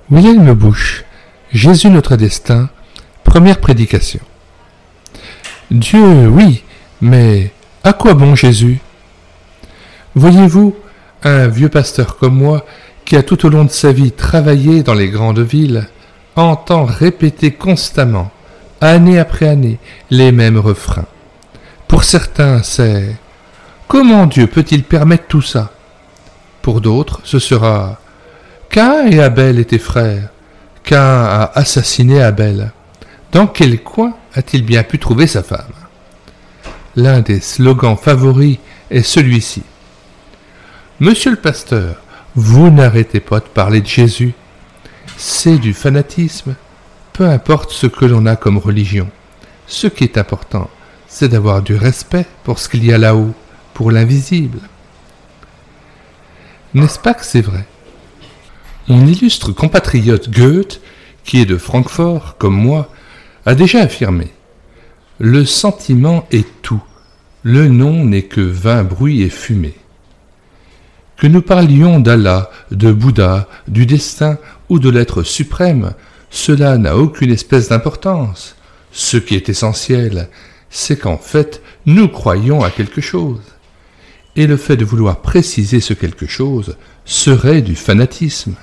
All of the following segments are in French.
Wilhelm Busch, Jésus notre destin, première prédication. Dieu, oui, mais à quoi bon Jésus? Voyez-vous, un vieux pasteur comme moi, qui a tout au long de sa vie travaillé dans les grandes villes, entend répéter constamment, année après année, les mêmes refrains. Pour certains, c'est « Comment Dieu peut-il permettre tout ça ?» Pour d'autres, ce sera « Caïn et Abel étaient frères. Caïn a assassiné Abel. Dans quel coin a-t-il bien pu trouver sa femme ?» L'un des slogans favoris est celui-ci. « Monsieur le pasteur, vous n'arrêtez pas de parler de Jésus. C'est du fanatisme, peu importe ce que l'on a comme religion. Ce qui est important, c'est d'avoir du respect pour ce qu'il y a là-haut, pour l'invisible. » N'est-ce pas que c'est vrai? Mon illustre compatriote Goethe, qui est de Francfort, comme moi, a déjà affirmé « Le sentiment est tout, le nom n'est que vain bruit et fumée. » Que nous parlions d'Allah, de Bouddha, du destin ou de l'être suprême, cela n'a aucune espèce d'importance. Ce qui est essentiel, c'est qu'en fait, nous croyons à quelque chose. Et le fait de vouloir préciser ce quelque chose serait du fanatisme.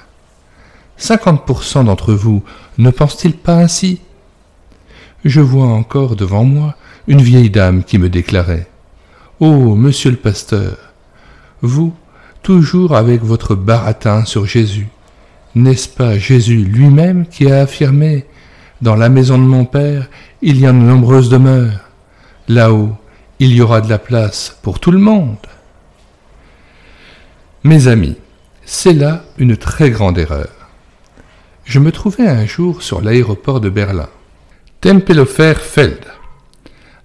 50% d'entre vous ne pensent-ils pas ainsi? Je vois encore devant moi une vieille dame qui me déclarait « Oh, monsieur le pasteur, vous, toujours avec votre baratin sur Jésus, n'est-ce pas Jésus lui-même qui a affirmé « Dans la maison de mon Père, il y a de nombreuses demeures. Là-haut, il y aura de la place pour tout le monde. » Mes amis, c'est là une très grande erreur. Je me trouvais un jour sur l'aéroport de Berlin, Tempelhofer Feld.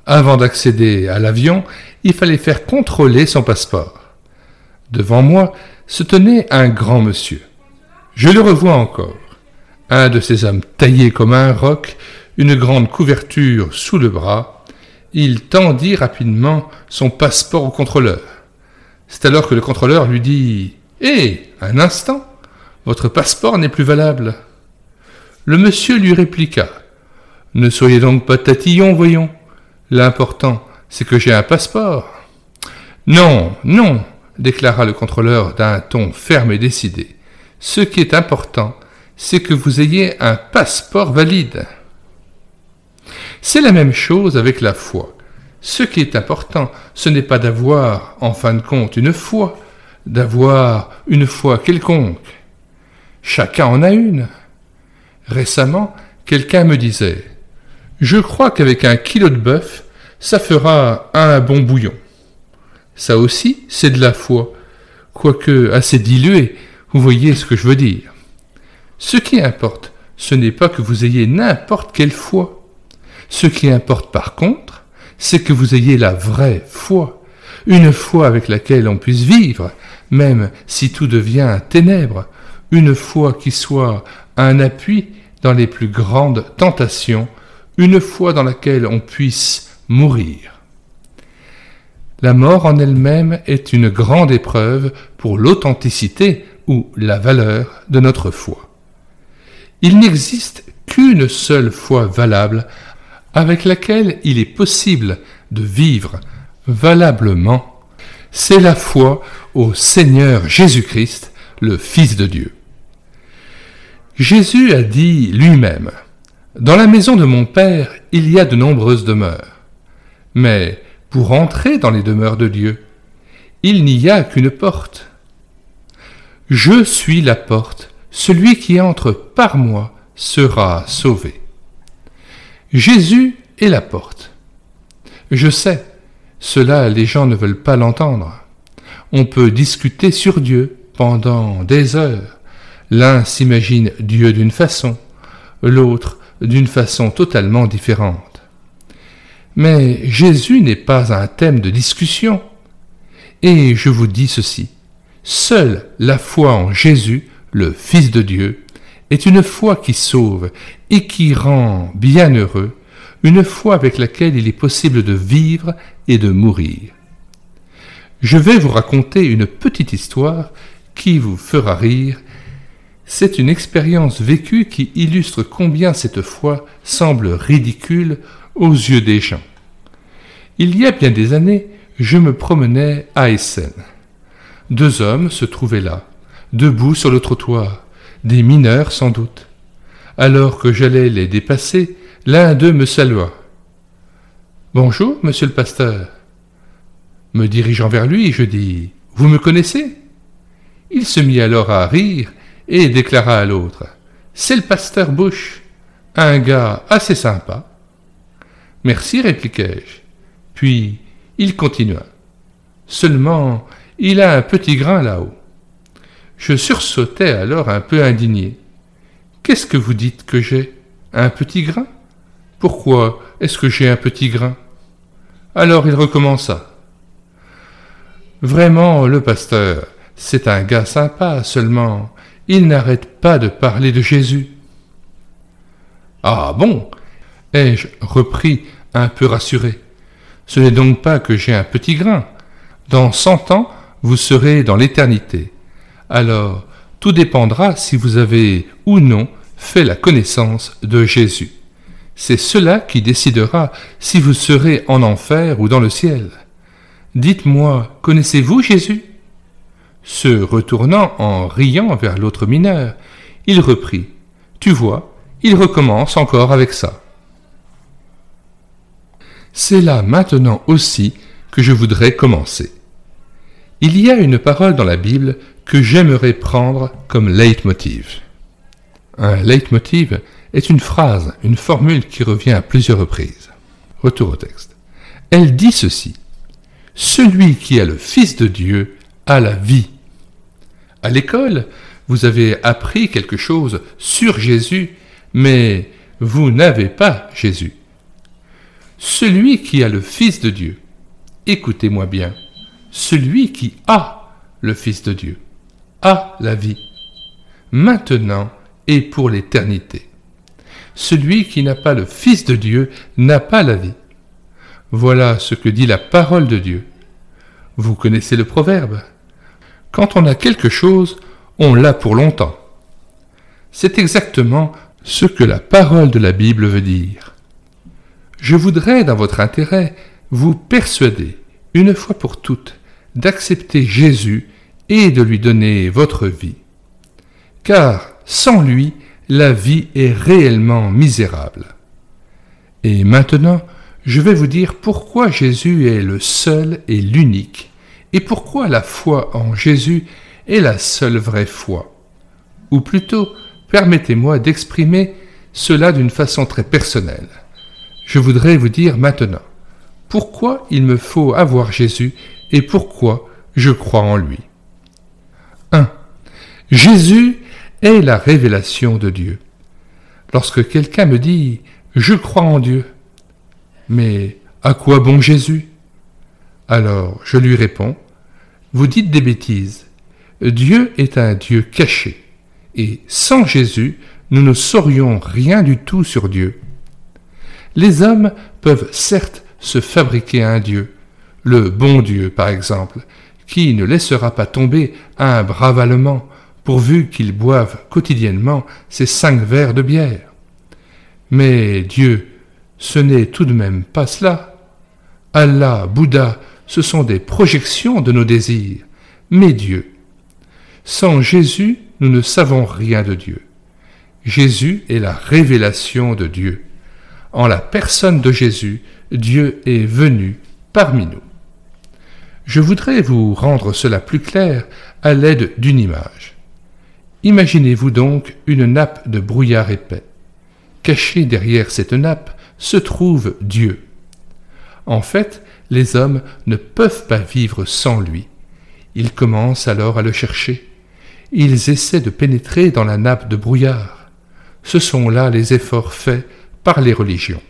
Avant d'accéder à l'avion, il fallait faire contrôler son passeport. Devant moi se tenait un grand monsieur. Je le revois encore. Un de ces hommes taillés comme un roc, une grande couverture sous le bras. Il tendit rapidement son passeport au contrôleur. C'est alors que le contrôleur lui dit « Hé, un instant, votre passeport n'est plus valable. » Le monsieur lui répliqua « Ne soyez donc pas tatillon, voyons. L'important, c'est que j'ai un passeport. »« Non, non, » déclara le contrôleur d'un ton ferme et décidé. « Ce qui est important, c'est que vous ayez un passeport valide. » C'est la même chose avec la foi. Ce qui est important, ce n'est pas d'avoir, en fin de compte, une foi, d'avoir une foi quelconque. Chacun en a une. Récemment, quelqu'un me disait « Je crois qu'avec 1 kilo de bœuf, ça fera un bon bouillon. » Ça aussi, c'est de la foi, quoique assez dilué, vous voyez ce que je veux dire. Ce qui importe, ce n'est pas que vous ayez n'importe quelle foi. Ce qui importe par contre, c'est que vous ayez la vraie foi, une foi avec laquelle on puisse vivre, même si tout devient ténèbres, une foi qui soit un appui dans les plus grandes tentations, une foi dans laquelle on puisse mourir. La mort en elle-même est une grande épreuve pour l'authenticité ou la valeur de notre foi. Il n'existe qu'une seule foi valable avec laquelle il est possible de vivre valablement, c'est la foi au Seigneur Jésus-Christ, le Fils de Dieu. Jésus a dit lui-même « Dans la maison de mon Père, il y a de nombreuses demeures. » Mais pour entrer dans les demeures de Dieu, il n'y a qu'une porte. « Je suis la porte, celui qui entre par moi sera sauvé. » Jésus est la porte. Je sais, cela les gens ne veulent pas l'entendre. On peut discuter sur Dieu pendant des heures. L'un s'imagine Dieu d'une façon, l'autre d'une façon totalement différente. Mais Jésus n'est pas un thème de discussion. Et je vous dis ceci, seule la foi en Jésus, le Fils de Dieu, est une foi qui sauve et qui rend bienheureux, une foi avec laquelle il est possible de vivre et de mourir. Je vais vous raconter une petite histoire qui vous fera rire C'est une expérience vécue qui illustre combien cette foi semble ridicule aux yeux des gens. Il y a bien des années, je me promenais à Essen. 2 hommes se trouvaient là, debout sur le trottoir, des mineurs sans doute. Alors que j'allais les dépasser, l'un d'eux me salua. « Bonjour, monsieur le pasteur. » Me dirigeant vers lui, je dis « Vous me connaissez ?» Il se mit alors à rire et déclara à l'autre « C'est le pasteur Bush, un gars assez sympa. » « Merci, répliquai-je. Puis il continua. « Seulement, il a un petit grain là-haut. » Je sursautai alors un peu indigné. « Qu'est-ce que vous dites que j'ai? Un petit grain? Pourquoi est-ce que j'ai un petit grain ?» Alors il recommença. « Vraiment, le pasteur, c'est un gars sympa, seulement il n'arrête pas de parler de Jésus. »« Ah bon ?» ai-je repris un peu rassuré. « Ce n'est donc pas que j'ai un petit grain. Dans 100 ans, vous serez dans l'éternité. Alors, tout dépendra si vous avez ou non fait la connaissance de Jésus. C'est cela qui décidera si vous serez en enfer ou dans le ciel. Dites-moi, connaissez-vous Jésus ?» Se retournant en riant vers l'autre mineur, il reprit. « Tu vois, il recommence encore avec ça. » C'est là maintenant aussi que je voudrais commencer. Il y a une parole dans la Bible que j'aimerais prendre comme leitmotiv. Un leitmotiv est une phrase, une formule qui revient à plusieurs reprises. Retour au texte. Elle dit ceci. « Celui qui a le Fils de Dieu a la vie. » À l'école, vous avez appris quelque chose sur Jésus, mais vous n'avez pas Jésus. Celui qui a le Fils de Dieu, écoutez-moi bien, celui qui a le Fils de Dieu a la vie, maintenant et pour l'éternité. Celui qui n'a pas le Fils de Dieu n'a pas la vie. Voilà ce que dit la parole de Dieu. Vous connaissez le proverbe. Quand on a quelque chose, on l'a pour longtemps. C'est exactement ce que la parole de la Bible veut dire. Je voudrais, dans votre intérêt, vous persuader, une fois pour toutes, d'accepter Jésus et de lui donner votre vie. Car, sans lui, la vie est réellement misérable. Et maintenant, je vais vous dire pourquoi Jésus est le seul et l'unique, et pourquoi la foi en Jésus est la seule vraie foi. Ou plutôt, permettez-moi d'exprimer cela d'une façon très personnelle. Je voudrais vous dire maintenant pourquoi il me faut avoir Jésus et pourquoi je crois en lui. 1. Jésus est la révélation de Dieu. Lorsque quelqu'un me dit « Je crois en Dieu », mais à quoi bon Jésus? Alors je lui réponds « Vous dites des bêtises. Dieu est un Dieu caché, et sans Jésus, nous ne saurions rien du tout sur Dieu. Les hommes peuvent certes se fabriquer un Dieu, le bon Dieu par exemple, qui ne laissera pas tomber un brave Allemand, pourvu qu'il boive quotidiennement ses 5 verres de bière. Mais Dieu, ce n'est tout de même pas cela. Allah, Bouddha, ce sont des projections de nos désirs, mais Dieu. Sans Jésus, nous ne savons rien de Dieu. Jésus est la révélation de Dieu. En la personne de Jésus, Dieu est venu parmi nous. Je voudrais vous rendre cela plus clair à l'aide d'une image. Imaginez-vous donc une nappe de brouillard épais. Caché derrière cette nappe se trouve Dieu. En fait, les hommes ne peuvent pas vivre sans lui. Ils commencent alors à le chercher. Ils essaient de pénétrer dans la nappe de brouillard. Ce sont là les efforts faits par les religions.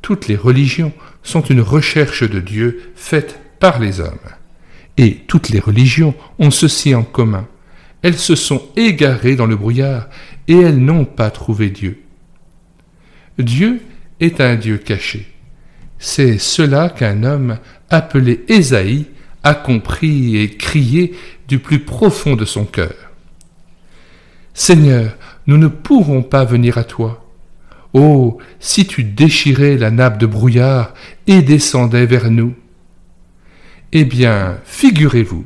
Toutes les religions sont une recherche de Dieu faite par les hommes. Et toutes les religions ont ceci en commun. Elles se sont égarées dans le brouillard et elles n'ont pas trouvé Dieu. Dieu est un Dieu caché. C'est cela qu'un homme appelé Ésaïe a compris et crié du plus profond de son cœur. Seigneur, nous ne pourrons pas venir à toi. Oh, si tu déchirais la nappe de brouillard et descendais vers nous. Eh bien, figurez-vous,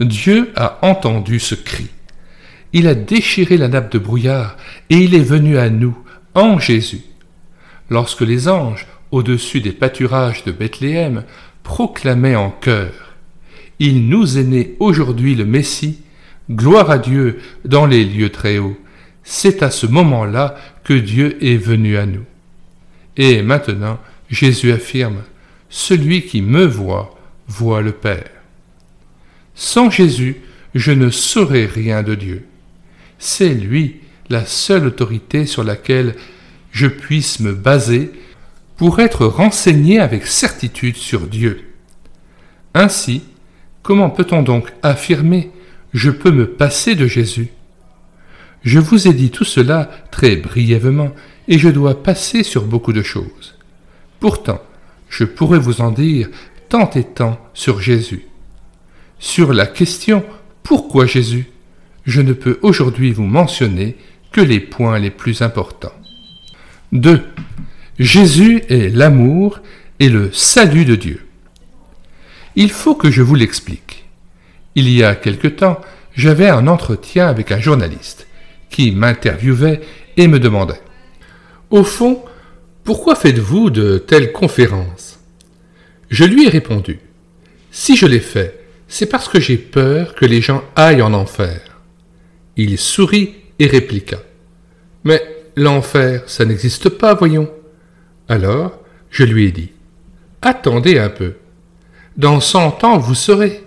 Dieu a entendu ce cri. Il a déchiré la nappe de brouillard et il est venu à nous, en Jésus. Lorsque les anges, au-dessus des pâturages de Bethléem, proclamaient en chœur « Il nous est né aujourd'hui le Messie, gloire à Dieu dans les lieux très hauts », c'est à ce moment-là que Dieu est venu à nous. Et maintenant, Jésus affirme « Celui qui me voit, voit le Père ». Sans Jésus, je ne saurais rien de Dieu. C'est lui la seule autorité sur laquelle je puisse me baser pour être renseigné avec certitude sur Dieu. Ainsi, comment peut-on donc affirmer « Je peux me passer de Jésus » ? Je vous ai dit tout cela très brièvement et je dois passer sur beaucoup de choses. Pourtant, je pourrais vous en dire tant et tant sur Jésus. Sur la question « Pourquoi Jésus ?», je ne peux aujourd'hui vous mentionner que les points les plus importants. 2. Jésus est l'amour et le salut de Dieu. Il faut que je vous l'explique. Il y a quelque temps, j'avais un entretien avec un journaliste qui m'interviewait et me demandait « Au fond, pourquoi faites-vous de telles conférences ?» Je lui ai répondu « Si je les fais, c'est parce que j'ai peur que les gens aillent en enfer. » Il sourit et répliqua « Mais l'enfer, ça n'existe pas, voyons. » Alors, je lui ai dit « Attendez un peu. Dans 100 ans, vous saurez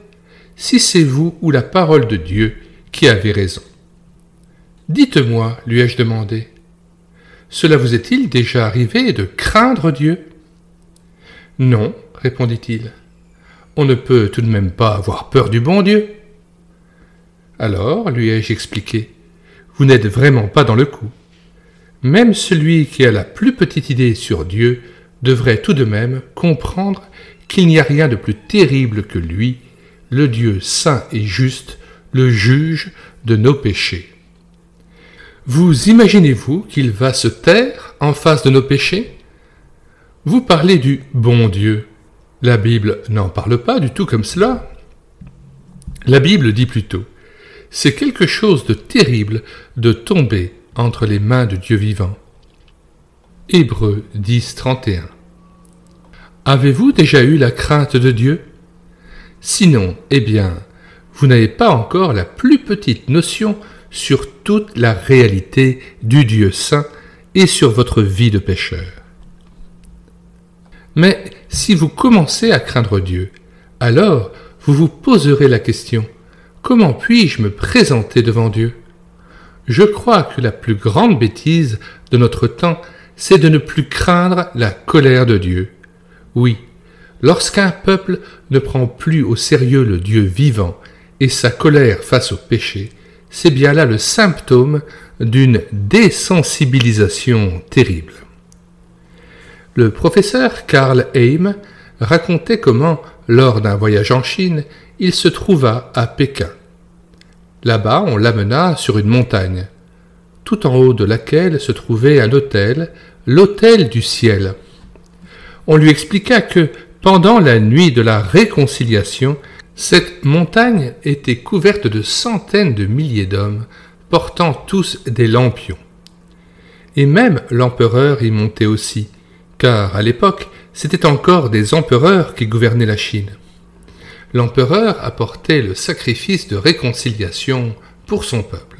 si c'est vous ou la parole de Dieu qui avez raison. » « Dites-moi, lui ai-je demandé, cela vous est-il déjà arrivé de craindre Dieu ?»« Non, répondit-il. On ne peut tout de même pas avoir peur du bon Dieu. » Alors, lui ai-je expliqué, vous n'êtes vraiment pas dans le coup. Même celui qui a la plus petite idée sur Dieu devrait tout de même comprendre qu'il n'y a rien de plus terrible que lui, le Dieu saint et juste, le juge de nos péchés. Vous imaginez-vous qu'il va se taire en face de nos péchés ? Vous parlez du bon Dieu. La Bible n'en parle pas du tout comme cela. La Bible dit plutôt « C'est quelque chose de terrible de tomber entre les mains de Dieu vivant. » Hébreux 10, 31. Avez-vous déjà eu la crainte de Dieu ? Sinon, eh bien, vous n'avez pas encore la plus petite notion sur toute la réalité du Dieu saint et sur votre vie de pécheur. Mais si vous commencez à craindre Dieu, alors vous vous poserez la question « Comment puis-je me présenter devant Dieu ?» Je crois que la plus grande bêtise de notre temps, c'est de ne plus craindre la colère de Dieu. Oui, lorsqu'un peuple ne prend plus au sérieux le Dieu vivant et sa colère face au péché, c'est bien là le symptôme d'une désensibilisation terrible. Le professeur Karl Heim racontait comment, lors d'un voyage en Chine, il se trouva à Pékin. Là-bas, on l'amena sur une montagne, tout en haut de laquelle se trouvait un hôtel, l'hôtel du ciel. On lui expliqua que, pendant la nuit de la réconciliation, cette montagne était couverte de centaines de milliers d'hommes, portant tous des lampions. Et même l'empereur y montait aussi, car à l'époque, c'étaient encore des empereurs qui gouvernaient la Chine. L'empereur apportait le sacrifice de réconciliation pour son peuple.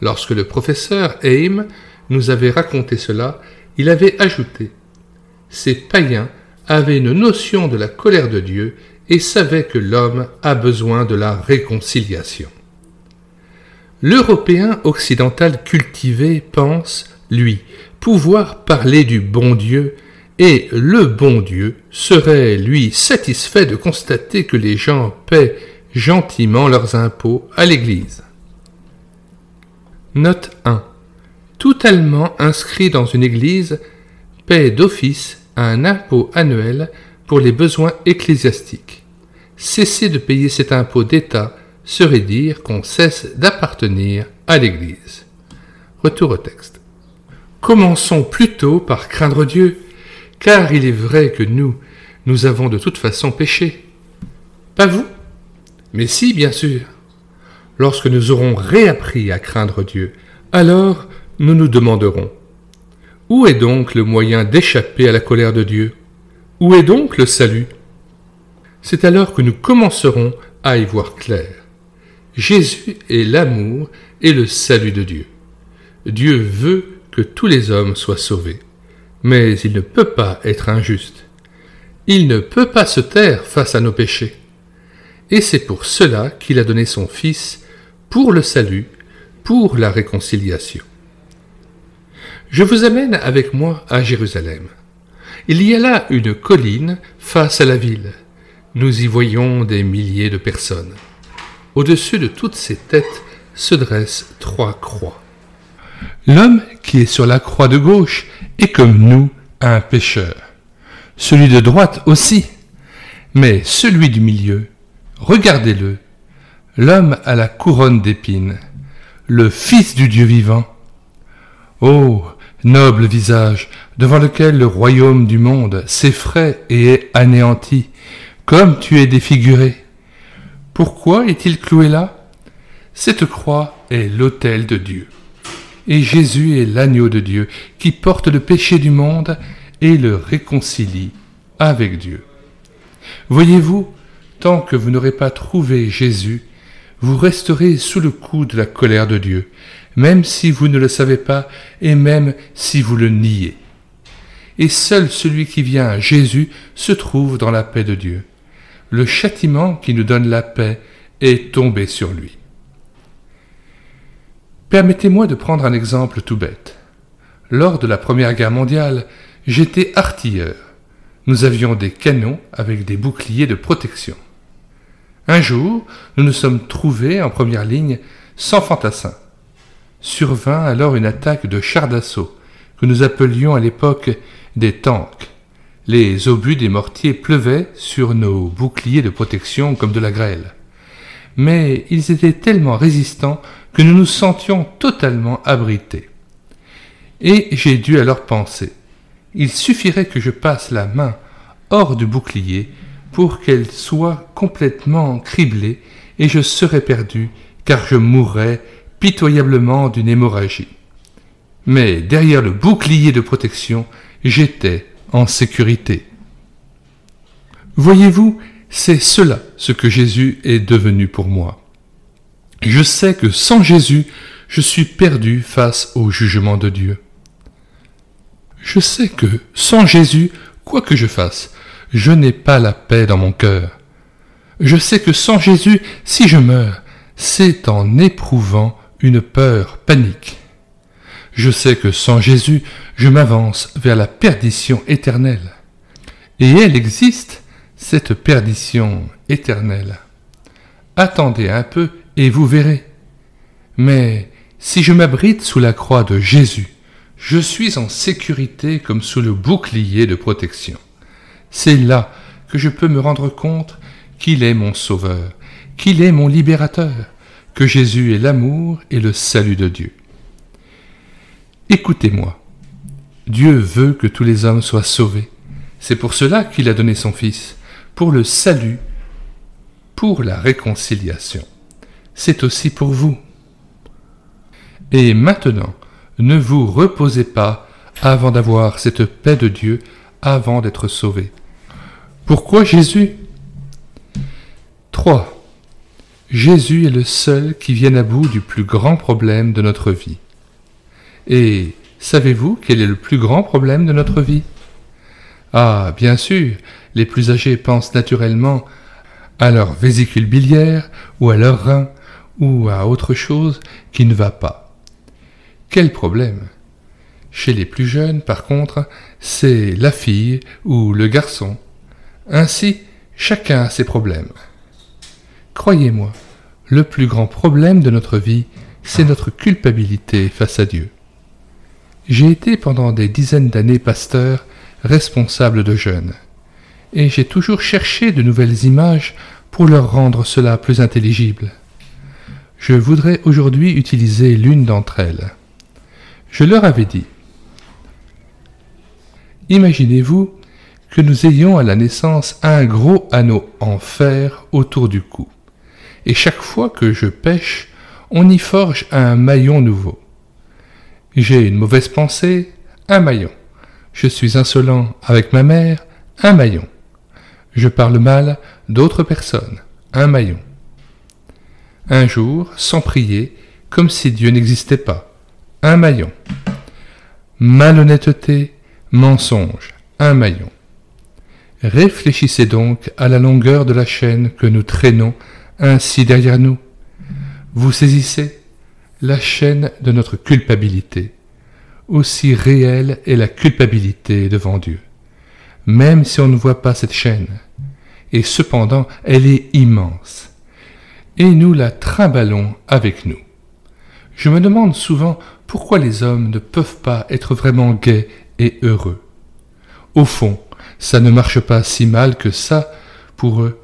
Lorsque le professeur Heim nous avait raconté cela, il avait ajouté « Ces païens avaient une notion de la colère de Dieu et savaient que l'homme a besoin de la réconciliation. » L'Européen occidental cultivé pense, lui, pouvoir parler du bon Dieu, et le bon Dieu serait, lui, satisfait de constater que les gens paient gentiment leurs impôts à l'Église. Note 1. Tout Allemand inscrit dans une Église paie d'office un impôt annuel pour les besoins ecclésiastiques. Cessez de payer cet impôt d'État serait dire qu'on cesse d'appartenir à l'Église. Retour au texte. Commençons plutôt par craindre Dieu, car il est vrai que nous avons de toute façon péché. Pas vous? Mais si, bien sûr. Lorsque nous aurons réappris à craindre Dieu, alors nous nous demanderons: où est donc le moyen d'échapper à la colère de Dieu? Où est donc le salut? C'est alors que nous commencerons à y voir clair. Jésus est l'amour et le salut de Dieu. Dieu veut que tous les hommes soient sauvés, mais il ne peut pas être injuste. Il ne peut pas se taire face à nos péchés. Et c'est pour cela qu'il a donné son Fils pour le salut, pour la réconciliation. Je vous amène avec moi à Jérusalem. Il y a là une colline face à la ville. Nous y voyons des milliers de personnes. Au-dessus de toutes ces têtes se dressent 3 croix. L'homme qui est sur la croix de gauche est comme nous un pécheur. Celui de droite aussi. Mais celui du milieu, regardez-le, l'homme à la couronne d'épines, le Fils du Dieu vivant. Ô noble visage, devant lequel le royaume du monde s'effraie et est anéanti, comme tu es défiguré. Pourquoi est-il cloué là? Cette croix est l'autel de Dieu. Et Jésus est l'agneau de Dieu qui porte le péché du monde et le réconcilie avec Dieu. Voyez-vous, tant que vous n'aurez pas trouvé Jésus, vous resterez sous le coup de la colère de Dieu, même si vous ne le savez pas et même si vous le niez. Et seul celui qui vient à Jésus se trouve dans la paix de Dieu. Le châtiment qui nous donne la paix est tombé sur lui. Permettez-moi de prendre un exemple tout bête. Lors de la Première Guerre mondiale, j'étais artilleur. Nous avions des canons avec des boucliers de protection. Un jour, nous nous sommes trouvés en première ligne sans fantassin. Survint alors une attaque de chars d'assaut, que nous appelions à l'époque des tanks. Les obus des mortiers pleuvaient sur nos boucliers de protection comme de la grêle. Mais ils étaient tellement résistants que nous nous sentions totalement abrités. Et j'ai dû alors penser: il suffirait que je passe la main hors du bouclier pour qu'elle soit complètement criblée et je serais perdu, car je mourrais pitoyablement d'une hémorragie. Mais derrière le bouclier de protection, j'étais en sécurité. Voyez-vous, c'est cela ce que Jésus est devenu pour moi. Je sais que sans Jésus, je suis perdu face au jugement de Dieu. Je sais que sans Jésus, quoi que je fasse, je n'ai pas la paix dans mon cœur. Je sais que sans Jésus, si je meurs, c'est en éprouvant une peur panique. Je sais que sans Jésus, je m'avance vers la perdition éternelle. Et elle existe, cette perdition éternelle. Attendez un peu et vous verrez. Mais si je m'abrite sous la croix de Jésus, je suis en sécurité comme sous le bouclier de protection. C'est là que je peux me rendre compte qu'il est mon Sauveur, qu'il est mon Libérateur, que Jésus est l'amour et le salut de Dieu. Écoutez-moi, Dieu veut que tous les hommes soient sauvés. C'est pour cela qu'il a donné son Fils, pour le salut, pour la réconciliation. C'est aussi pour vous. Et maintenant, ne vous reposez pas avant d'avoir cette paix de Dieu, avant d'être sauvé. Pourquoi Jésus? 3. Jésus est le seul qui vienne à bout du plus grand problème de notre vie. Et savez-vous quel est le plus grand problème de notre vie? Ah, bien sûr, les plus âgés pensent naturellement à leur vésicule biliaire, ou à leur rein, ou à autre chose qui ne va pas. Quel problème? Chez les plus jeunes, par contre, c'est la fille ou le garçon. Ainsi, chacun a ses problèmes. Croyez-moi, le plus grand problème de notre vie, c'est notre culpabilité face à Dieu. J'ai été pendant des dizaines d'années pasteur, responsable de jeunes, et j'ai toujours cherché de nouvelles images pour leur rendre cela plus intelligible. Je voudrais aujourd'hui utiliser l'une d'entre elles. Je leur avais dit, imaginez-vous que nous ayons à la naissance un gros anneau en fer autour du cou, et chaque fois que je pêche, on y forge un maillon nouveau. J'ai une mauvaise pensée, un maillon. Je suis insolent avec ma mère, un maillon. Je parle mal d'autres personnes, un maillon. Un jour, sans prier, comme si Dieu n'existait pas, un maillon. Malhonnêteté, mensonge, un maillon. Réfléchissez donc à la longueur de la chaîne que nous traînons ainsi derrière nous. Vous saisissez la chaîne de notre culpabilité. Aussi réelle est la culpabilité devant Dieu, même si on ne voit pas cette chaîne. Et cependant, elle est immense. Et nous la trimballons avec nous. Je me demande souvent pourquoi les hommes ne peuvent pas être vraiment gais et heureux. Au fond, ça ne marche pas si mal que ça pour eux.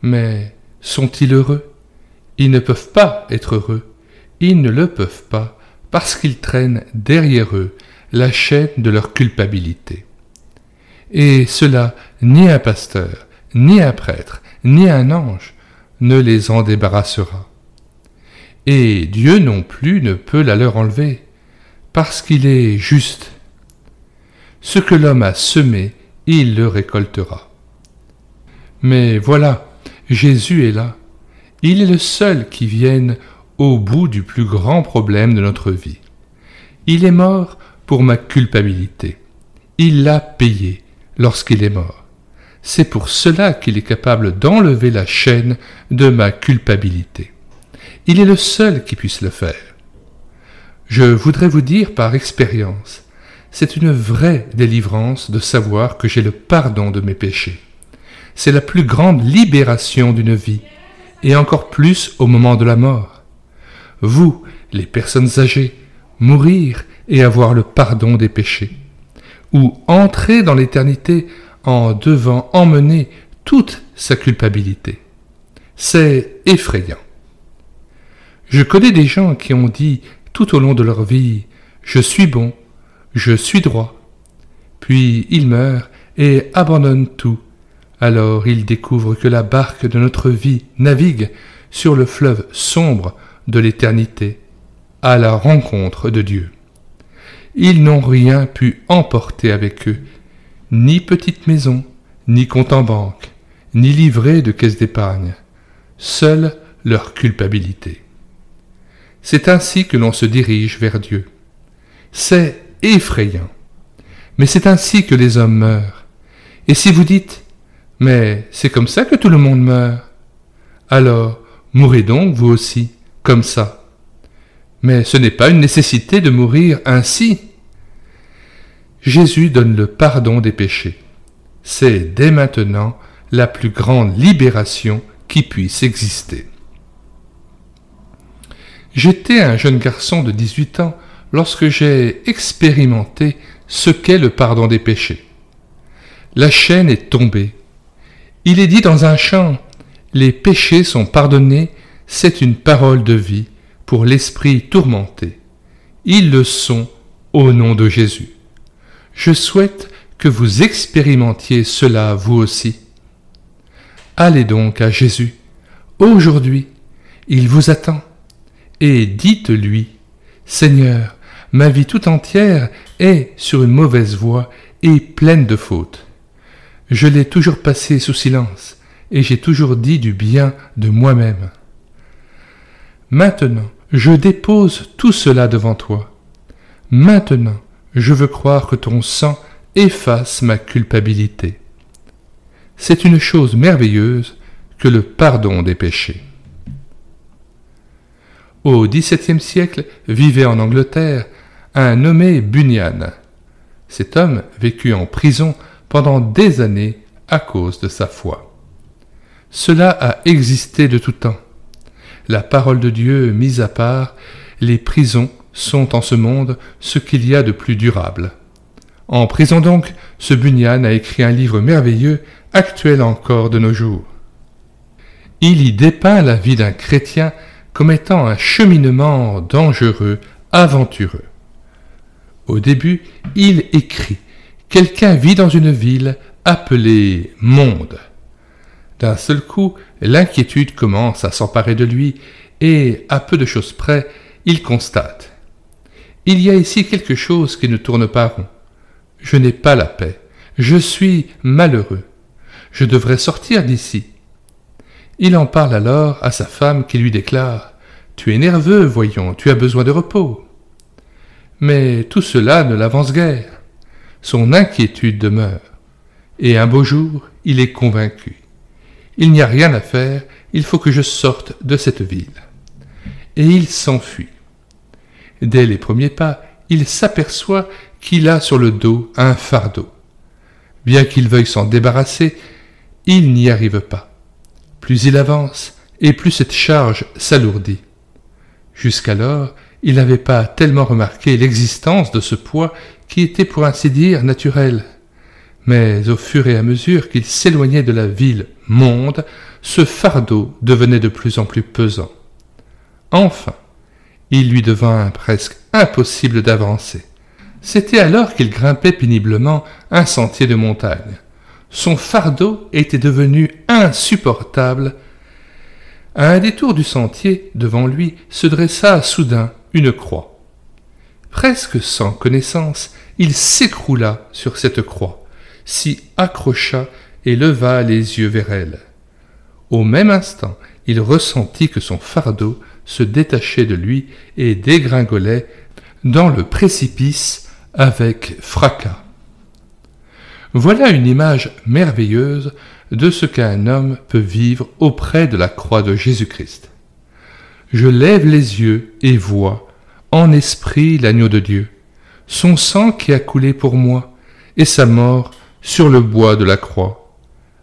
Mais sont-ils heureux? Ils ne peuvent pas être heureux. Ils ne le peuvent pas parce qu'ils traînent derrière eux la chaîne de leur culpabilité. Et cela, ni un pasteur, ni un prêtre, ni un ange ne les en débarrassera. Et Dieu non plus ne peut la leur enlever, parce qu'il est juste. Ce que l'homme a semé, il le récoltera. Mais voilà, Jésus est là. Il est le seul qui vienne au bout du plus grand problème de notre vie. Il est mort pour ma culpabilité. Il l'a payé lorsqu'il est mort. C'est pour cela qu'il est capable d'enlever la chaîne de ma culpabilité. Il est le seul qui puisse le faire. Je voudrais vous dire par expérience, c'est une vraie délivrance de savoir que j'ai le pardon de mes péchés. C'est la plus grande libération d'une vie, et encore plus au moment de la mort. Vous, les personnes âgées, mourir et avoir le pardon des péchés, ou entrer dans l'éternité en devant emmener toute sa culpabilité. C'est effrayant. Je connais des gens qui ont dit tout au long de leur vie « Je suis bon, je suis droit ». Puis ils meurent et abandonnent tout. Alors ils découvrent que la barque de notre vie navigue sur le fleuve sombre de l'éternité, à la rencontre de Dieu. Ils n'ont rien pu emporter avec eux, ni petite maison, ni compte en banque, ni livret de caisse d'épargne, seule leur culpabilité. C'est ainsi que l'on se dirige vers Dieu. C'est effrayant, mais c'est ainsi que les hommes meurent. Et si vous dites « Mais c'est comme ça que tout le monde meurt », alors mourrez donc vous aussi, comme ça. Mais ce n'est pas une nécessité de mourir ainsi. Jésus donne le pardon des péchés. C'est dès maintenant la plus grande libération qui puisse exister. J'étais un jeune garçon de 18 ans lorsque j'ai expérimenté ce qu'est le pardon des péchés. La chaîne est tombée. Il est dit dans un chant, « Les péchés sont pardonnés, c'est une parole de vie pour l'esprit tourmenté. Ils le sont au nom de Jésus. » Je souhaite que vous expérimentiez cela vous aussi. Allez donc à Jésus. Aujourd'hui, il vous attend. Et dites-lui, « Seigneur, ma vie tout entière est sur une mauvaise voie et pleine de fautes. Je l'ai toujours passée sous silence et j'ai toujours dit du bien de moi-même. Maintenant, je dépose tout cela devant toi. Maintenant, je veux croire que ton sang efface ma culpabilité. C'est une chose merveilleuse que le pardon des péchés. » Au XVIIe siècle vivait en Angleterre un nommé Bunyan. Cet homme vécut en prison pendant des années à cause de sa foi. Cela a existé de tout temps. La parole de Dieu mise à part, les prisons sont en ce monde ce qu'il y a de plus durable. En prison donc, ce Bunyan a écrit un livre merveilleux, actuel encore de nos jours. Il y dépeint la vie d'un chrétien comme étant un cheminement dangereux, aventureux. Au début, il écrit « Quelqu'un vit dans une ville appelée Monde ». D'un seul coup, l'inquiétude commence à s'emparer de lui et, à peu de choses près, il constate « Il y a ici quelque chose qui ne tourne pas rond. Je n'ai pas la paix. Je suis malheureux. Je devrais sortir d'ici. » Il en parle alors à sa femme qui lui déclare « Tu es nerveux, voyons, tu as besoin de repos. » Mais tout cela ne l'avance guère. Son inquiétude demeure. Et un beau jour, il est convaincu. Il n'y a rien à faire, il faut que je sorte de cette ville. Et il s'enfuit. Dès les premiers pas, il s'aperçoit qu'il a sur le dos un fardeau. Bien qu'il veuille s'en débarrasser, il n'y arrive pas. Plus il avance, et plus cette charge s'alourdit. Jusqu'alors, il n'avait pas tellement remarqué l'existence de ce poids qui était pour ainsi dire naturel. Mais au fur et à mesure qu'il s'éloignait de la ville Monde, ce fardeau devenait de plus en plus pesant. Enfin, il lui devint presque impossible d'avancer. C'était alors qu'il grimpait péniblement un sentier de montagne. Son fardeau était devenu insupportable. À un détour du sentier, devant lui, se dressa soudain une croix. Presque sans connaissance, il s'écroula sur cette croix, s'y accrocha et leva les yeux vers elle. Au même instant, il ressentit que son fardeau se détachait de lui et dégringolait dans le précipice avec fracas. Voilà une image merveilleuse de ce qu'un homme peut vivre auprès de la croix de Jésus-Christ. Je lève les yeux et vois, en esprit, l'agneau de Dieu, son sang qui a coulé pour moi, et sa mort sur le bois de la croix.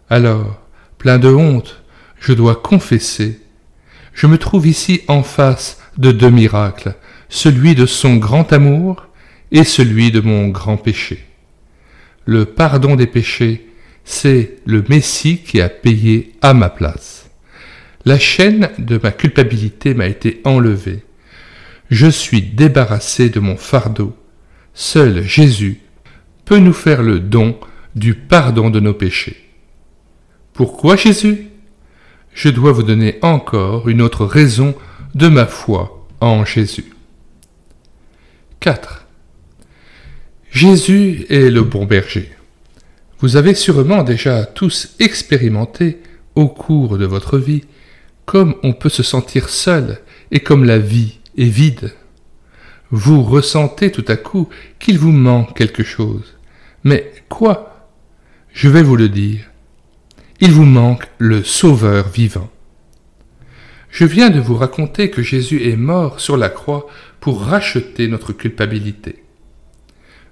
Alors, plein de honte, je dois confesser, je me trouve ici en face de deux miracles, celui de son grand amour et celui de mon grand péché. Le pardon des péchés, c'est le Messie qui a payé à ma place. La chaîne de ma culpabilité m'a été enlevée. Je suis débarrassé de mon fardeau. Seul Jésus peut nous faire le don du pardon de nos péchés. Pourquoi Jésus ? Je dois vous donner encore une autre raison de ma foi en Jésus. 4. Jésus est le bon berger. Vous avez sûrement déjà tous expérimenté au cours de votre vie comme on peut se sentir seul et comme la vie est vide. Vous ressentez tout à coup qu'il vous manque quelque chose. Mais quoi ? Je vais vous le dire. Il vous manque le Sauveur vivant. Je viens de vous raconter que Jésus est mort sur la croix pour racheter notre culpabilité.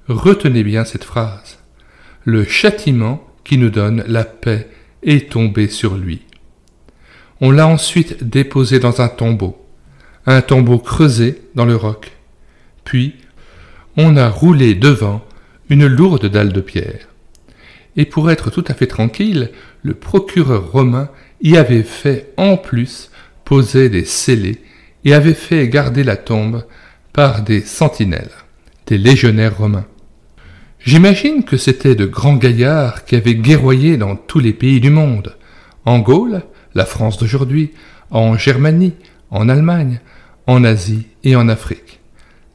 Retenez bien cette phrase. Le châtiment qui nous donne la paix est tombé sur lui. On l'a ensuite déposé dans un tombeau creusé dans le roc. Puis, on a roulé devant une lourde dalle de pierre. Et pour être tout à fait tranquille, le procureur romain y avait fait en plus poser des scellés et avait fait garder la tombe par des sentinelles, des légionnaires romains. J'imagine que c'étaient de grands gaillards qui avaient guerroyé dans tous les pays du monde, en Gaule, la France d'aujourd'hui, en Germanie, en Allemagne, en Asie et en Afrique.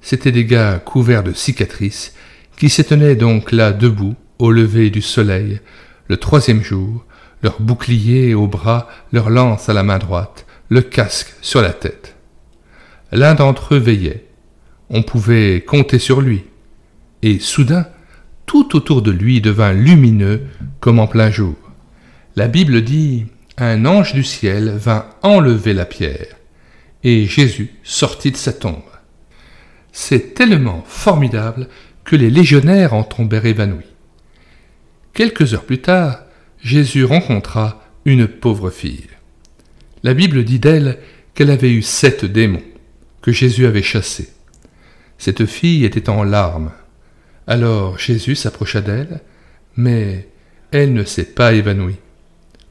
C'étaient des gars couverts de cicatrices qui se tenaient donc là debout au lever du soleil, le troisième jour, leur bouclier au bras, leur lance à la main droite, le casque sur la tête. L'un d'entre eux veillait. On pouvait compter sur lui. Et soudain, tout autour de lui devint lumineux comme en plein jour. La Bible dit « Un ange du ciel vint enlever la pierre, et Jésus sortit de sa tombe. » C'est tellement formidable que les légionnaires en tombèrent évanouis. Quelques heures plus tard, Jésus rencontra une pauvre fille. La Bible dit d'elle qu'elle avait eu 7 démons, que Jésus avait chassés. Cette fille était en larmes. Alors Jésus s'approcha d'elle, mais elle ne s'est pas évanouie.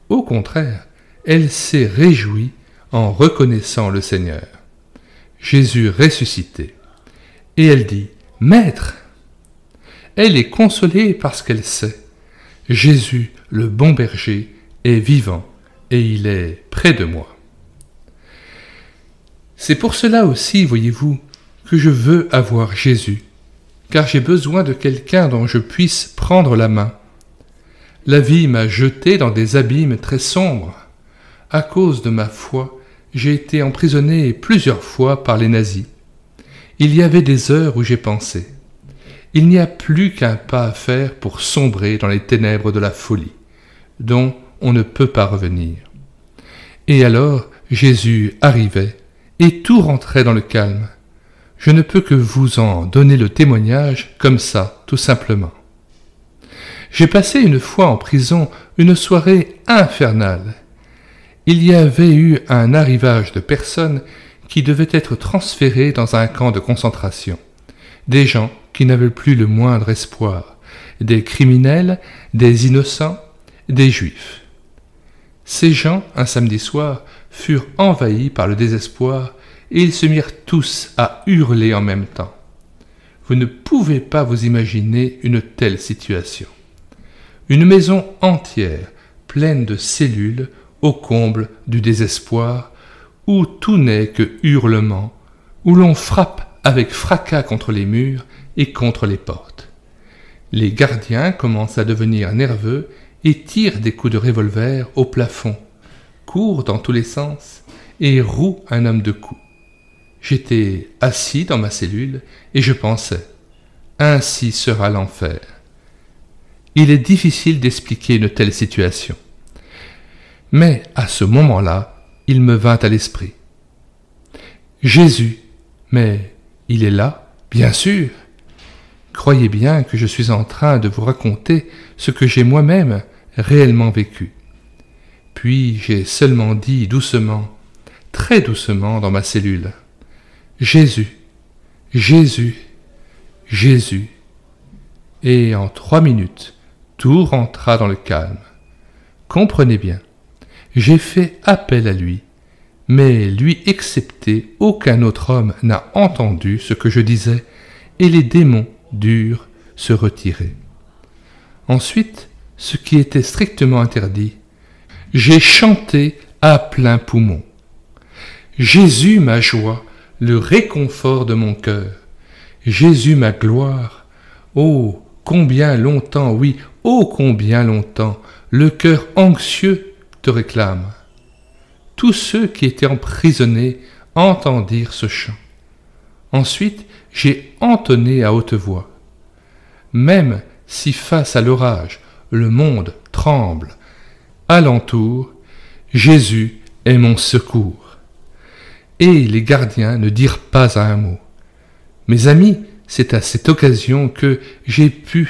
Au contraire, elle s'est réjouie en reconnaissant le Seigneur. Jésus ressuscité. Et elle dit « Maître !» Elle est consolée parce qu'elle sait. Jésus, le bon berger, est vivant et il est près de moi. C'est pour cela aussi, voyez-vous, que je veux avoir Jésus, car j'ai besoin de quelqu'un dont je puisse prendre la main. La vie m'a jeté dans des abîmes très sombres. À cause de ma foi, j'ai été emprisonné plusieurs fois par les nazis. Il y avait des heures où j'ai pensé, il n'y a plus qu'un pas à faire pour sombrer dans les ténèbres de la folie, dont on ne peut pas revenir. Et alors Jésus arrivait, et tout rentrait dans le calme. Je ne peux que vous en donner le témoignage comme ça, tout simplement. J'ai passé une fois en prison une soirée infernale. Il y avait eu un arrivage de personnes qui devaient être transférées dans un camp de concentration. Des gens qui n'avaient plus le moindre espoir, des criminels, des innocents, des juifs. Ces gens, un samedi soir, furent envahis par le désespoir et ils se mirent tous à hurler en même temps. Vous ne pouvez pas vous imaginer une telle situation. Une maison entière, pleine de cellules, au comble du désespoir, où tout n'est que hurlement, où l'on frappe avec fracas contre les murs et contre les portes. Les gardiens commencent à devenir nerveux et tirent des coups de revolver au plafond, courent dans tous les sens et rouent un homme de coups. J'étais assis dans ma cellule et je pensais « Ainsi sera l'enfer ». Il est difficile d'expliquer une telle situation. Mais à ce moment-là, il me vint à l'esprit. Jésus, mais il est là, bien sûr. Croyez bien que je suis en train de vous raconter ce que j'ai moi-même réellement vécu. Puis j'ai seulement dit doucement, très doucement dans ma cellule, « Jésus, Jésus, Jésus ». Et en 3 minutes, tout rentra dans le calme. Comprenez bien, j'ai fait appel à lui, mais lui excepté, aucun autre homme n'a entendu ce que je disais, et les démons durent se retirer. Ensuite, ce qui était strictement interdit, j'ai chanté à plein poumon. Jésus ma joie, le réconfort de mon cœur. Jésus ma gloire. Oh, combien longtemps, oui, oh combien longtemps, le cœur anxieux te réclame. Tous ceux qui étaient emprisonnés entendirent ce chant. Ensuite, j'ai entonné à haute voix. Même si face à l'orage, le monde tremble, alentour, Jésus est mon secours. Et les gardiens ne dirent pas un mot. Mes amis, c'est à cette occasion que j'ai pu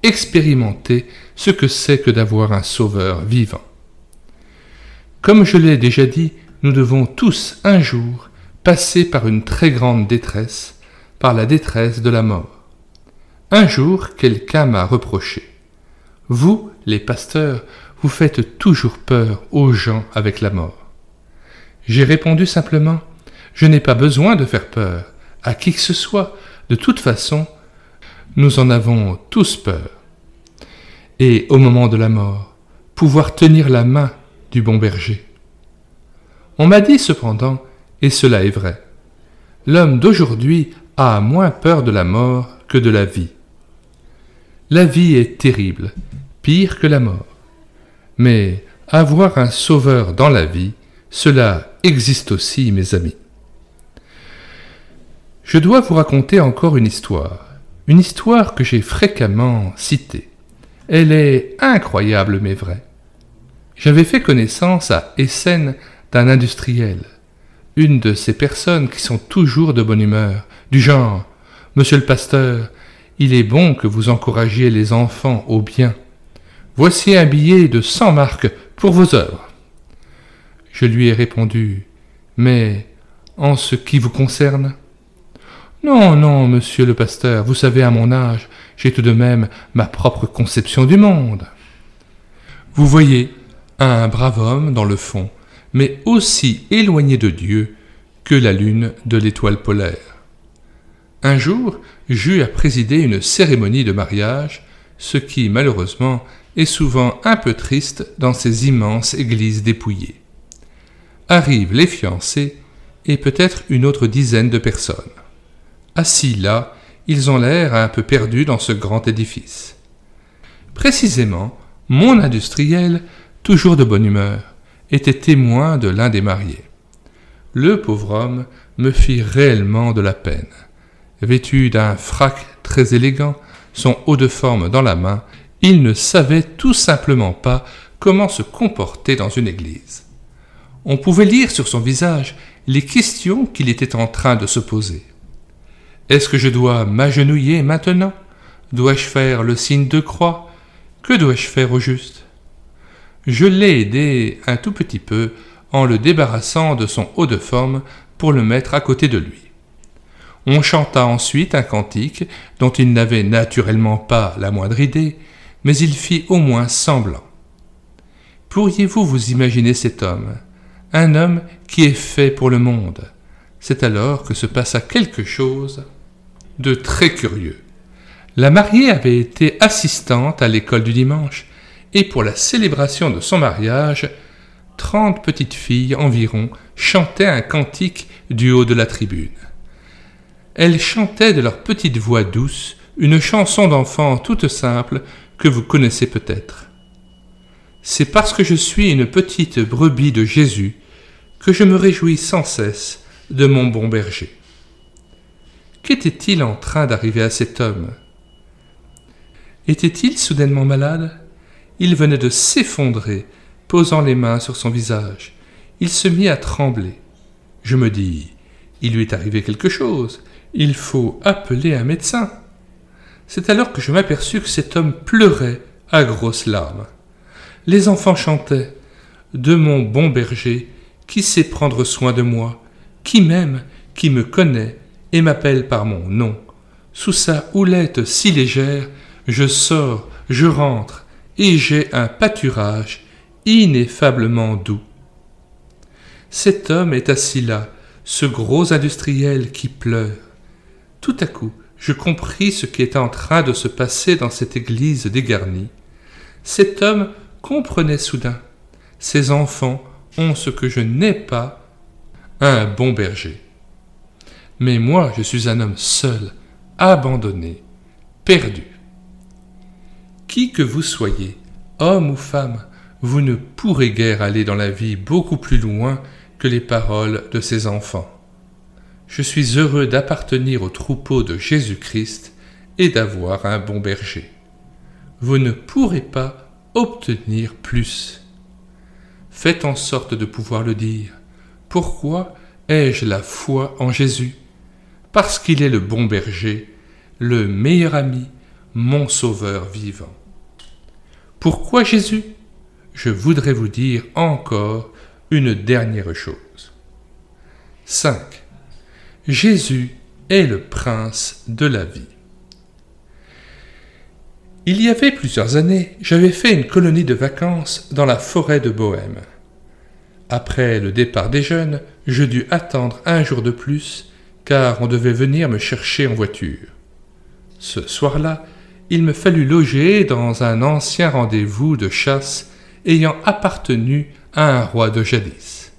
expérimenter ce que c'est que d'avoir un sauveur vivant. Comme je l'ai déjà dit, nous devons tous un jour passer par une très grande détresse, par la détresse de la mort. Un jour, quelqu'un m'a reproché. Vous, les pasteurs, vous faites toujours peur aux gens avec la mort. J'ai répondu simplement, je n'ai pas besoin de faire peur à qui que ce soit. De toute façon, nous en avons tous peur. Et au moment de la mort, pouvoir tenir la main du bon berger. On m'a dit cependant, et cela est vrai, l'homme d'aujourd'hui a moins peur de la mort que de la vie. La vie est terrible, pire que la mort. Mais avoir un sauveur dans la vie, cela existe aussi, mes amis. Je dois vous raconter encore une histoire que j'ai fréquemment citée. Elle est incroyable mais vraie. J'avais fait connaissance à Essen d'un industriel, une de ces personnes qui sont toujours de bonne humeur, du genre « Monsieur le pasteur, il est bon que vous encouragiez les enfants au bien. Voici un billet de 100 marks pour vos œuvres. » Je lui ai répondu « Mais en ce qui vous concerne ?»« Non, non, monsieur le pasteur, vous savez, à mon âge, j'ai tout de même ma propre conception du monde. » Vous voyez, un brave homme, dans le fond, mais aussi éloigné de Dieu que la lune de l'étoile polaire. Un jour, j'eus à présider une cérémonie de mariage, ce qui, malheureusement, est souvent un peu triste dans ces immenses églises dépouillées. Arrivent les fiancés et peut-être une autre dizaine de personnes. Assis là, ils ont l'air un peu perdus dans ce grand édifice. Précisément, mon industriel, toujours de bonne humeur, était témoin de l'un des mariés. Le pauvre homme me fit réellement de la peine. Vêtu d'un frac très élégant, son haut de forme dans la main, il ne savait tout simplement pas comment se comporter dans une église. On pouvait lire sur son visage les questions qu'il était en train de se poser. Est-ce que je dois m'agenouiller maintenant? Dois-je faire le signe de croix? Que dois-je faire au juste? Je l'ai aidé un tout petit peu en le débarrassant de son haut de forme pour le mettre à côté de lui. On chanta ensuite un cantique dont il n'avait naturellement pas la moindre idée, mais il fit au moins semblant. Pourriez-vous vous imaginer cet homme, un homme qui est fait pour le monde? C'est alors que se passa quelque chose de très curieux. La mariée avait été assistante à l'école du dimanche, et pour la célébration de son mariage, 30 petites filles environ chantaient un cantique du haut de la tribune. Elles chantaient de leur petite voix douce une chanson d'enfant toute simple que vous connaissez peut-être. C'est parce que je suis une petite brebis de Jésus que je me réjouis sans cesse de mon bon berger. Qu'était-il en train d'arriver à cet homme? Était-il soudainement malade? Il venait de s'effondrer, posant les mains sur son visage. Il se mit à trembler. Je me dis, il lui est arrivé quelque chose. Il faut appeler un médecin. C'est alors que je m'aperçus que cet homme pleurait à grosses larmes. Les enfants chantaient « De mon bon berger, qui sait prendre soin de moi, qui m'aime, qui me connaît et m'appelle par mon nom. Sous sa houlette si légère, je sors, je rentre, et j'ai un pâturage ineffablement doux. » Cet homme est assis là, ce gros industriel qui pleure. Tout à coup, je compris ce qui était en train de se passer dans cette église dégarnie. Cet homme comprenait soudain. Ces enfants ont ce que je n'ai pas, un bon berger. Mais moi, je suis un homme seul, abandonné, perdu. Qui que vous soyez, homme ou femme, vous ne pourrez guère aller dans la vie beaucoup plus loin que les paroles de ces enfants. Je suis heureux d'appartenir au troupeau de Jésus-Christ et d'avoir un bon berger. Vous ne pourrez pas obtenir plus. Faites en sorte de pouvoir le dire. Pourquoi ai-je la foi en Jésus? Parce qu'il est le bon berger, le meilleur ami, mon sauveur vivant. Pourquoi Jésus? Je voudrais vous dire encore une dernière chose. 5. Jésus est le prince de la vie. Il y avait plusieurs années, j'avais fait une colonie de vacances dans la forêt de Bohême. Après le départ des jeunes, je dus attendre un jour de plus, car on devait venir me chercher en voiture. Ce soir-là, il me fallut loger dans un ancien rendez-vous de chasse ayant appartenu à un roi de jadis.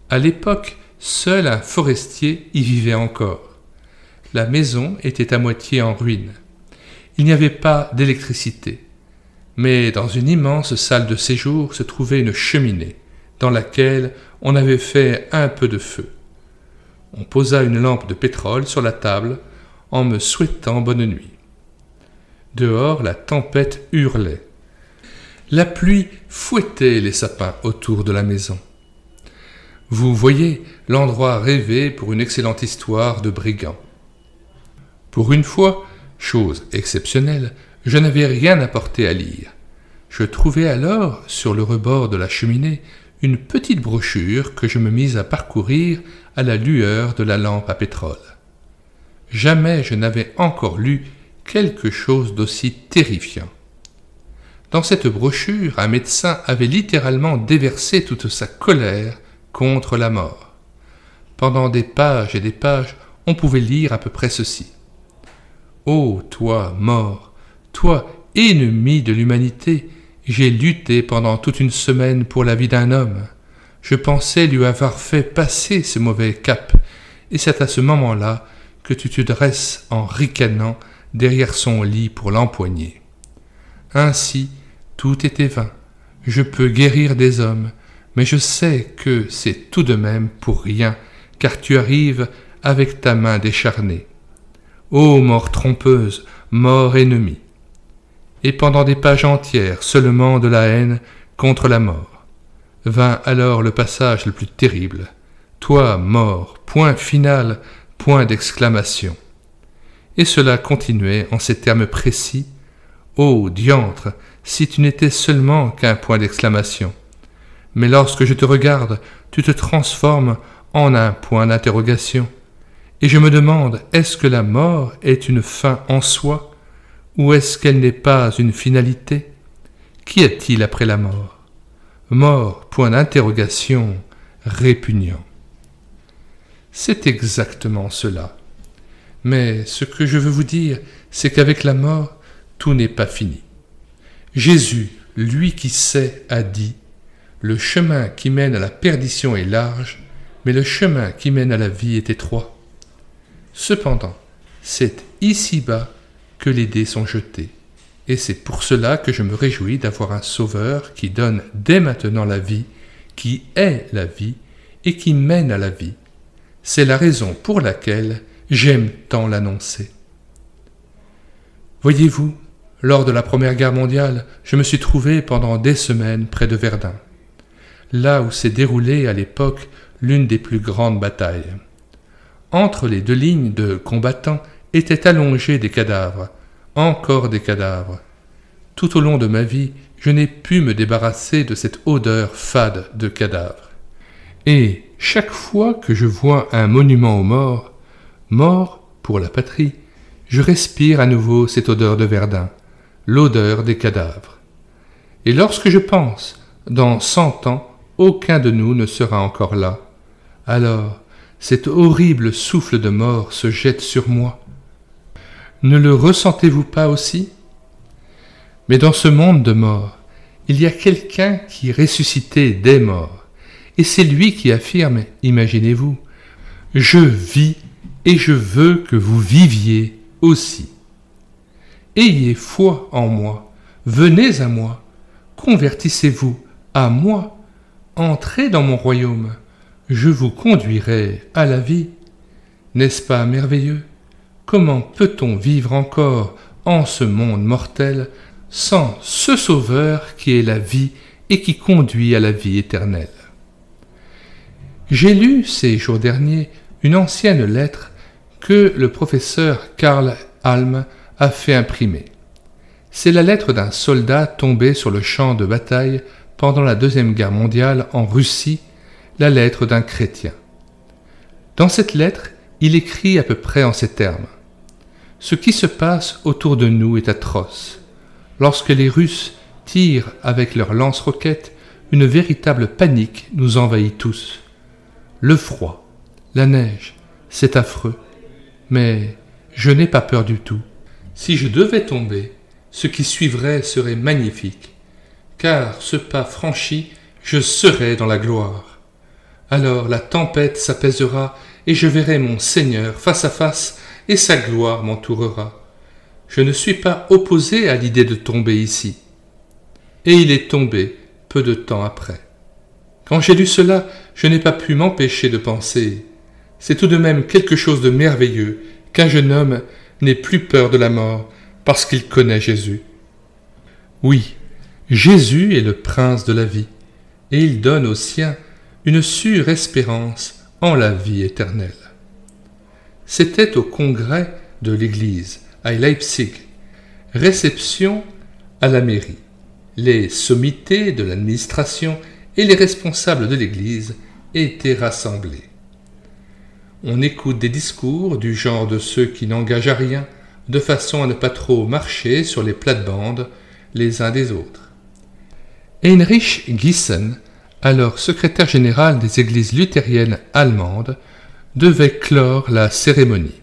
À l'époque, seul un forestier y vivait encore. La maison était à moitié en ruine. Il n'y avait pas d'électricité. Mais dans une immense salle de séjour se trouvait une cheminée, dans laquelle on avait fait un peu de feu. On posa une lampe de pétrole sur la table en me souhaitant bonne nuit. Dehors, la tempête hurlait. La pluie fouettait les sapins autour de la maison. Vous voyez l'endroit rêvé pour une excellente histoire de brigands. Pour une fois, chose exceptionnelle, je n'avais rien apporté à lire. Je trouvai alors, sur le rebord de la cheminée, une petite brochure que je me mis à parcourir à la lueur de la lampe à pétrole. Jamais je n'avais encore lu quelque chose d'aussi terrifiant. Dans cette brochure, un médecin avait littéralement déversé toute sa colère contre la mort. Pendant des pages et des pages, on pouvait lire à peu près ceci. « Ô toi, mort, toi, ennemi de l'humanité, j'ai lutté pendant toute une semaine pour la vie d'un homme. Je pensais lui avoir fait passer ce mauvais cap, et c'est à ce moment-là que tu te dresses en ricanant derrière son lit pour l'empoigner. Ainsi, tout était vain. Je peux guérir des hommes, mais je sais que c'est tout de même pour rien, car tu arrives avec ta main décharnée. Ô mort trompeuse, mort ennemie. Et pendant des pages entières seulement de la haine contre la mort. Vint alors le passage le plus terrible. Toi, mort, point final, point d'exclamation. Et cela continuait en ces termes précis. Ô diantre, si tu n'étais seulement qu'un point d'exclamation. Mais lorsque je te regarde, tu te transformes en un point d'interrogation. Et je me demande, est-ce que la mort est une fin en soi, ou est-ce qu'elle n'est pas une finalité? Qu'y a-t-il après la mort? Mort, point d'interrogation, répugnant. C'est exactement cela. Mais ce que je veux vous dire, c'est qu'avec la mort, tout n'est pas fini. Jésus, lui qui sait, a dit « Le chemin qui mène à la perdition est large, mais le chemin qui mène à la vie est étroit. » Cependant, c'est ici-bas que les dés sont jetés, et c'est pour cela que je me réjouis d'avoir un Sauveur qui donne dès maintenant la vie, qui est la vie et qui mène à la vie. C'est la raison pour laquelle j'aime tant l'annoncer. Voyez-vous, lors de la Première Guerre mondiale, je me suis trouvé pendant des semaines près de Verdun, là où s'est déroulée à l'époque l'une des plus grandes batailles. Entre les deux lignes de combattants étaient allongés des cadavres, encore des cadavres. Tout au long de ma vie, je n'ai pu me débarrasser de cette odeur fade de cadavres. Et chaque fois que je vois un monument aux morts, mort pour la patrie, je respire à nouveau cette odeur de Verdun, l'odeur des cadavres. Et lorsque je pense, dans 100 ans, aucun de nous ne sera encore là, alors cet horrible souffle de mort se jette sur moi. Ne le ressentez-vous pas aussi? Mais dans ce monde de mort, il y a quelqu'un qui ressuscité des morts, et c'est lui qui affirme, imaginez-vous, « Je vis et je veux que vous viviez aussi. Ayez foi en moi, venez à moi, convertissez-vous à moi, entrez dans mon royaume, je vous conduirai à la vie. N'est-ce pas merveilleux? Comment peut-on vivre encore en ce monde mortel sans ce Sauveur qui est la vie et qui conduit à la vie éternelle? J'ai lu ces jours derniers une ancienne lettre que le professeur Karl Alm a fait imprimer. C'est la lettre d'un soldat tombé sur le champ de bataille pendant la Deuxième Guerre mondiale en Russie, la lettre d'un chrétien. Dans cette lettre, il écrit à peu près en ces termes. « Ce qui se passe autour de nous est atroce. Lorsque les Russes tirent avec leurs lance-roquettes, une véritable panique nous envahit tous. Le froid, la neige, c'est affreux. Mais je n'ai pas peur du tout. Si je devais tomber, ce qui suivrait serait magnifique, car ce pas franchi, je serai dans la gloire. Alors la tempête s'apaisera et je verrai mon Seigneur face à face et sa gloire m'entourera. Je ne suis pas opposé à l'idée de tomber ici. » Et il est tombé peu de temps après. Quand j'ai lu cela, je n'ai pas pu m'empêcher de penser « C'est tout de même quelque chose de merveilleux qu'un jeune homme n'ait plus peur de la mort parce qu'il connaît Jésus. » Oui, Jésus est le prince de la vie, et il donne aux siens une sûre espérance en la vie éternelle. C'était au congrès de l'Église, à Leipzig, réception à la mairie. Les sommités de l'administration et les responsables de l'Église étaient rassemblés. On écoute des discours du genre de ceux qui n'engagent à rien, de façon à ne pas trop marcher sur les plates-bandes, les uns des autres. Heinrich Giesen, alors secrétaire général des églises luthériennes allemandes, devait clore la cérémonie.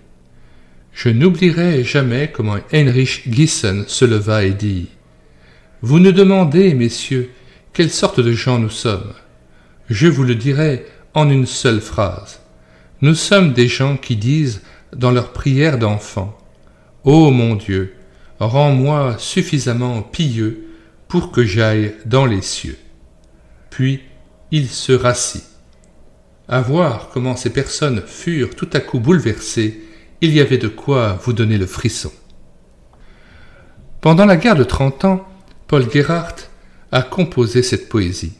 Je n'oublierai jamais comment Heinrich Giesen se leva et dit « Vous nous demandez, messieurs, quelle sorte de gens nous sommes. Je vous le dirai en une seule phrase. Nous sommes des gens qui disent dans leur prière d'enfant « Ô mon Dieu, rends-moi suffisamment pieux pour que j'aille dans les cieux. » Puis il se rassit. À voir comment ces personnes furent tout à coup bouleversées, il y avait de quoi vous donner le frisson. Pendant la guerre de 30 ans, Paul Gerhardt a composé cette poésie.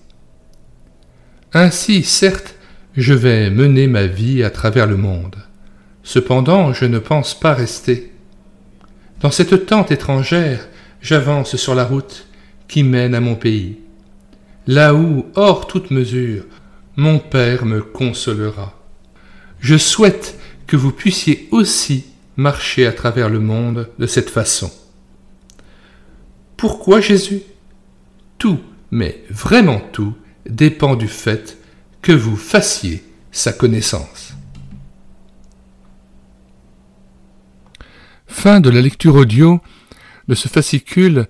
Ainsi, certes, je vais mener ma vie à travers le monde. Cependant, je ne pense pas rester. Dans cette tente étrangère, j'avance sur la route qui mène à mon pays. Là où, hors toute mesure, mon Père me consolera. Je souhaite que vous puissiez aussi marcher à travers le monde de cette façon. Pourquoi Jésus ? Tout, mais vraiment tout, dépend du fait que vous fassiez sa connaissance. Fin de la lecture audio de ce fascicule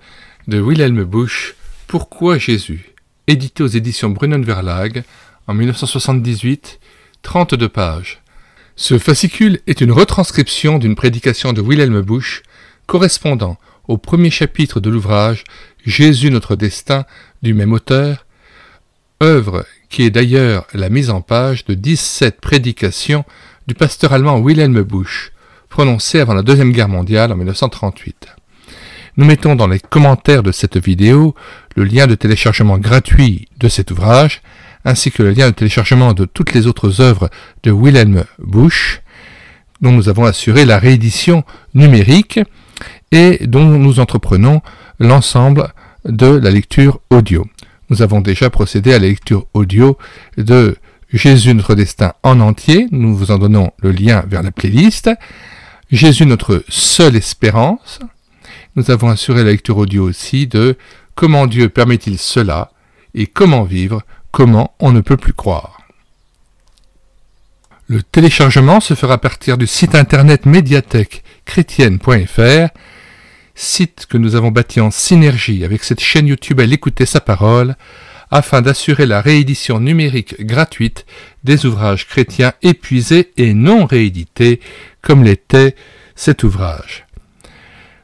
de Wilhelm Busch, Pourquoi Jésus, édité aux éditions Brünnen Verlag en 1978, 32 pages. Ce fascicule est une retranscription d'une prédication de Wilhelm Busch correspondant au premier chapitre de l'ouvrage Jésus notre destin du même auteur, œuvre qui est d'ailleurs la mise en page de 17 prédications du pasteur allemand Wilhelm Busch, prononcées avant la Deuxième Guerre mondiale en 1938. Nous mettons dans les commentaires de cette vidéo le lien de téléchargement gratuit de cet ouvrage, ainsi que le lien de téléchargement de toutes les autres œuvres de Wilhelm Busch, dont nous avons assuré la réédition numérique et dont nous entreprenons l'ensemble de la lecture audio. Nous avons déjà procédé à la lecture audio de Jésus notre destin en entier, nous vous en donnons le lien vers la playlist. Jésus notre seule espérance. Nous avons assuré la lecture audio aussi de Comment Dieu permet-il cela et comment vivre, comment on ne peut plus croire. Le téléchargement se fera à partir du site internet médiathèque-chrétienne.fr, site que nous avons bâti en synergie avec cette chaîne YouTube à l'écouter sa parole, afin d'assurer la réédition numérique gratuite des ouvrages chrétiens épuisés et non réédités, comme l'était cet ouvrage.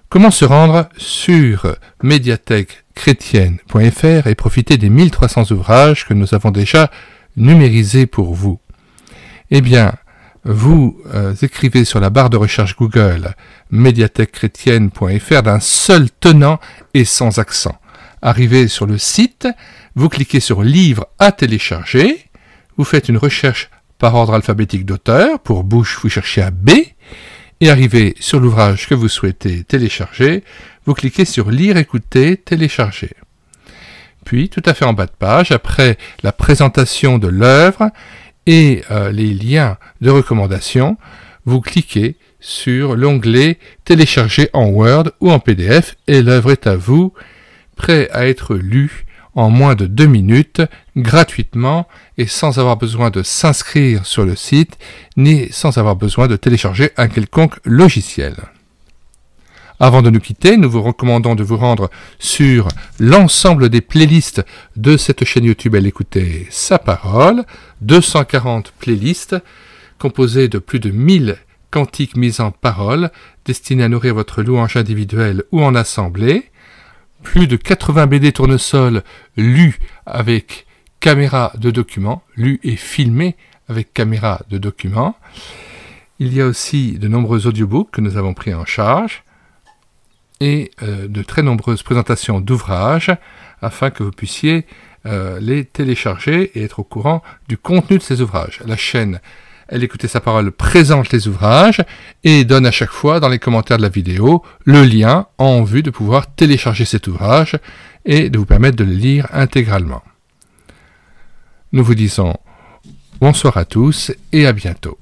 Comment se rendre sur médiathèque-chrétienne.fr et profiter des 1300 ouvrages que nous avons déjà numérisés pour vous? Eh bien, vous écrivez sur la barre de recherche Google médiathèque-chrétienne.fr d'un seul tenant et sans accent. Arrivez sur le site, vous cliquez sur Livres à télécharger, vous faites une recherche par ordre alphabétique d'auteur, pour Busch vous cherchez à B, et arrivez sur l'ouvrage que vous souhaitez télécharger, vous cliquez sur Lire, écouter, télécharger. Puis, tout à fait en bas de page, après la présentation de l'œuvre et les liens de recommandation, vous cliquez sur l'onglet Télécharger en Word ou en PDF et l'œuvre est à vous, prêt à être lu en moins de 2 minutes, gratuitement et sans avoir besoin de s'inscrire sur le site, ni sans avoir besoin de télécharger un quelconque logiciel. Avant de nous quitter, nous vous recommandons de vous rendre sur l'ensemble des playlists de cette chaîne YouTube à l'écouter sa parole, 240 playlists composées de plus de 1000 cantiques mis en parole, destinés à nourrir votre louange individuelle ou en assemblée, plus de 80 BD tournesol lus avec caméra de document, lus et filmés avec caméra de document. Il y a aussi de nombreux audiobooks que nous avons pris en charge et de très nombreuses présentations d'ouvrages afin que vous puissiez les télécharger et être au courant du contenu de ces ouvrages. La chaîne Elle écoutait sa parole, présente les ouvrages et donne à chaque fois dans les commentaires de la vidéo le lien en vue de pouvoir télécharger cet ouvrage et de vous permettre de le lire intégralement. Nous vous disons bonsoir à tous et à bientôt.